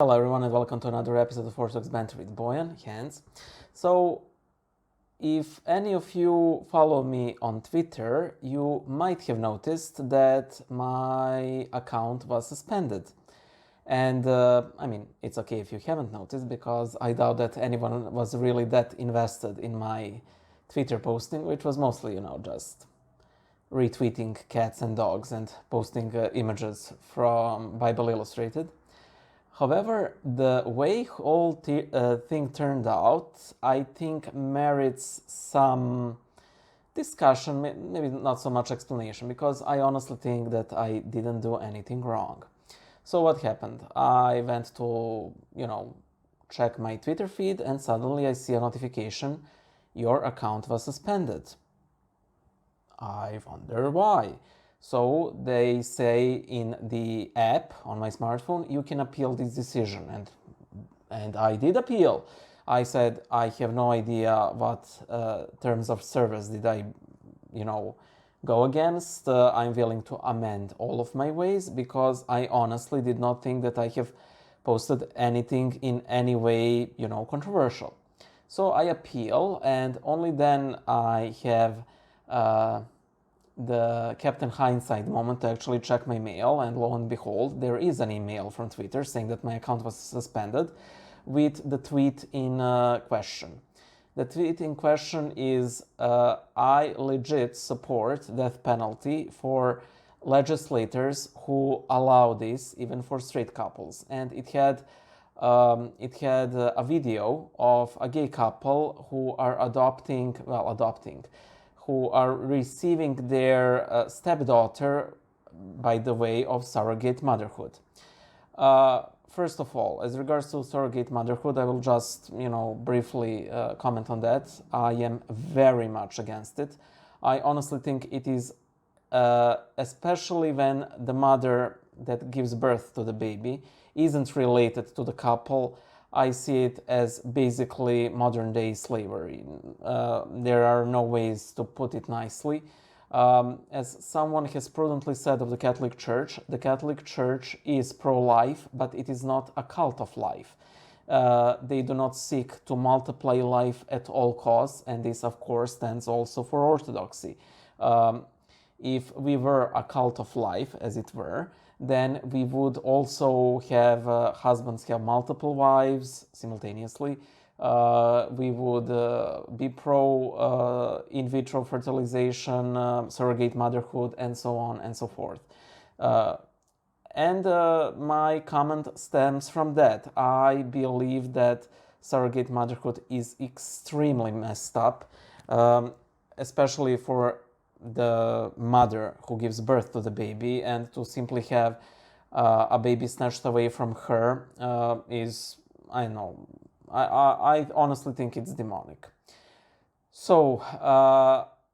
Hello everyone and welcome to another episode of Orthodox Banter with Bojan, Hans. So, if any of you follow me on Twitter, you might have noticed that my account was suspended. And it's okay if you haven't noticed because I doubt that anyone was really that invested in my Twitter posting, which was mostly, just retweeting cats and dogs and posting images from Bible Illustrated. However, the way whole thing turned out, I think merits some discussion, maybe not so much explanation, because I honestly think that I didn't do anything wrong. So what happened? I went to, check my Twitter feed and suddenly I see a notification, your account was suspended. I wonder why. So they say in the app on my smartphone, you can appeal this decision. And I did appeal. I said, I have no idea what terms of service did I, go against. I'm willing to amend all of my ways because I honestly did not think that I have posted anything in any way, controversial. So I appeal, and only then I have the Captain Hindsight moment to actually check my mail, and lo and behold, there is an email from Twitter saying that my account was suspended with the tweet in question. The tweet in question is, I legit support death penalty for legislators who allow this even for straight couples. And it had a video of a gay couple who are who are receiving their stepdaughter by the way of surrogate motherhood. First of all, as regards to surrogate motherhood, I will just, briefly comment on that. I am very much against it. I honestly think it is, especially when the mother that gives birth to the baby isn't related to the couple, I see it as basically modern day slavery. There are no ways to put it nicely. As someone has prudently said of the Catholic Church is pro-life, but it is not a cult of life. They do not seek to multiply life at all costs, and this, of course, stands also for orthodoxy. If we were a cult of life, as it were, then we would also have husbands have multiple wives simultaneously. We would be pro in vitro fertilization, surrogate motherhood, and so on and so forth. And my comment stems from that. I believe that surrogate motherhood is extremely messed up, especially for the mother who gives birth to the baby, and to simply have a baby snatched away from her is, I don't know, I honestly think it's demonic. So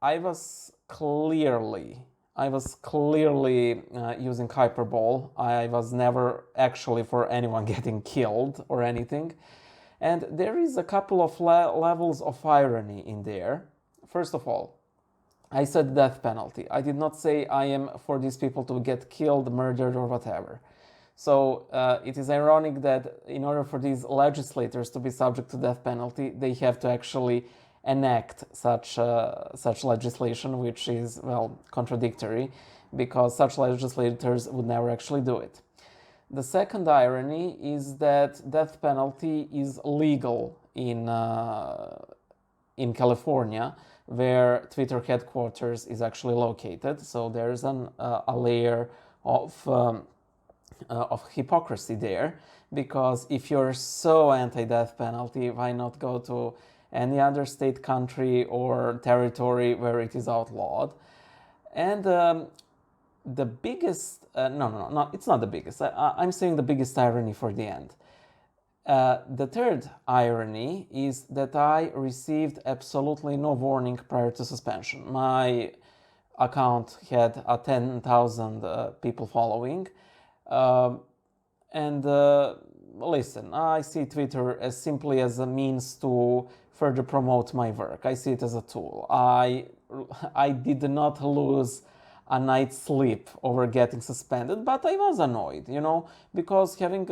I was clearly using hyperbole. I was never actually for anyone getting killed or anything. And there is a couple of levels of irony in there. First of all, I said death penalty. I did not say I am for these people to get killed, murdered, or whatever. So it is ironic that in order for these legislators to be subject to death penalty, they have to actually enact such legislation, which is, contradictory, because such legislators would never actually do it. The second irony is that death penalty is legal in California, where Twitter headquarters is actually located. So there's a layer of hypocrisy there, because if you're so anti-death penalty, why not go to any other state, country, or territory where it is outlawed? And the biggest, no, it's not the biggest. I'm saying the biggest irony for the end. The third irony is that I received absolutely no warning prior to suspension. My account had 10,000 people following. Listen, I see Twitter as simply as a means to further promote my work. I see it as a tool. I did not lose a night's sleep over getting suspended, but I was annoyed, you know, because having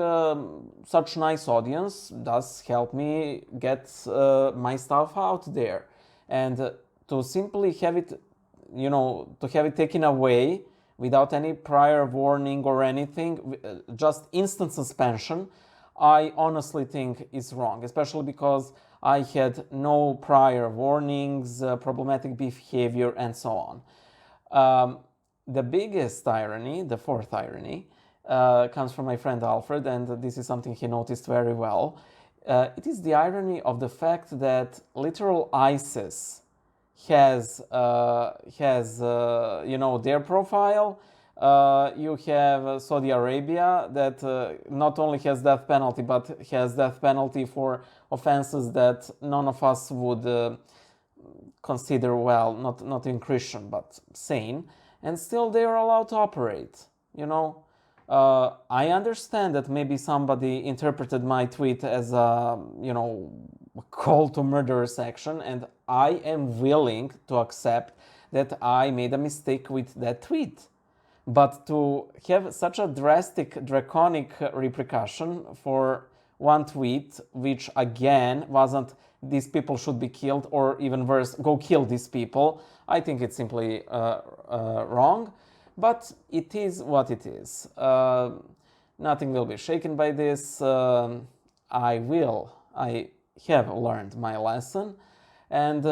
such nice audience does help me get my stuff out there. And to simply have it, you know, to have it taken away without any prior warning or anything, just instant suspension, I honestly think is wrong, especially because I had no prior warnings, problematic behavior, and so on. The biggest irony, the fourth irony, comes from my friend Alfred, and this is something he noticed very well. It is the irony of the fact that literal ISIS has you know, their profile. You have Saudi Arabia that not only has death penalty, but has death penalty for offenses that none of us would consider, well, not in Christian, but sane, and still they are allowed to operate, you know. I understand that maybe somebody interpreted my tweet as a, you know, call to murderous action, and I am willing to accept that I made a mistake with that tweet. But to have such a drastic, draconic repercussion for one tweet, which again wasn't these people should be killed, or even worse, go kill these people, I think it's simply wrong. But it is what it is. Nothing will be shaken by this. I have learned my lesson. And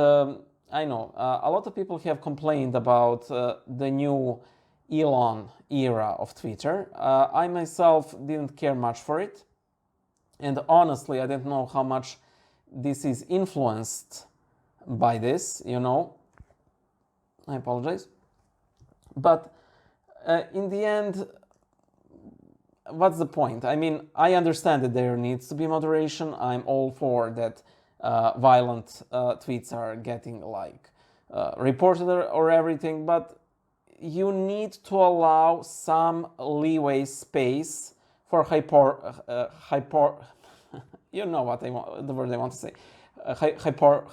I know a lot of people have complained about the new Elon era of Twitter. I myself didn't care much for it. And honestly, I don't know how much this is influenced by this, you know. I apologize. But in the end, what's the point? I mean, I understand that there needs to be moderation. I'm all for that. Violent tweets are getting like reported or everything, but you need to allow some leeway space for you know what I want, the word I want to say, hyper.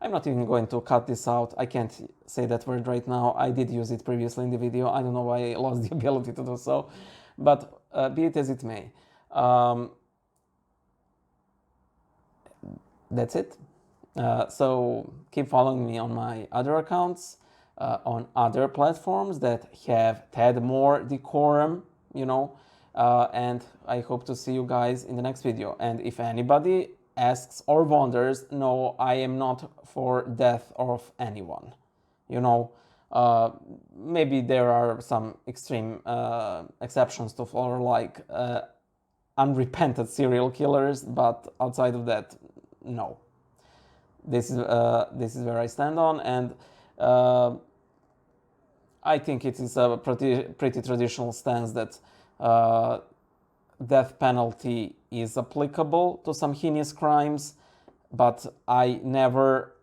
I'm not even going to cut this out. I can't say that word right now. I did use it previously in the video. I don't know why I lost the ability to do so, but be it as it may. That's it. So keep following me on my other accounts, on other platforms that have had more decorum, you know, and I hope to see you guys in the next video. And if anybody asks or wonders, no, I am not for death of anyone. You know, maybe there are some extreme exceptions to follow, like unrepentant serial killers, but outside of that, no. This is where I stand on, and I think it is a pretty traditional stance that death penalty is applicable to some heinous crimes, but I never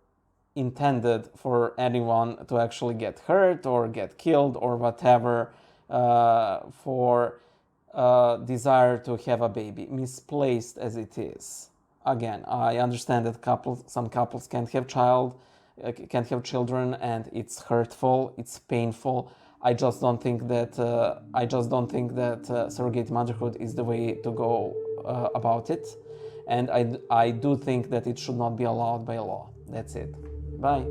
intended for anyone to actually get hurt or get killed or whatever for desire to have a baby, misplaced as it is. Again, I understand that some couples can't have children, and it's hurtful, it's painful. I just don't think that surrogate motherhood is the way to go about it, and I do think that it should not be allowed by law. That's it. Bye.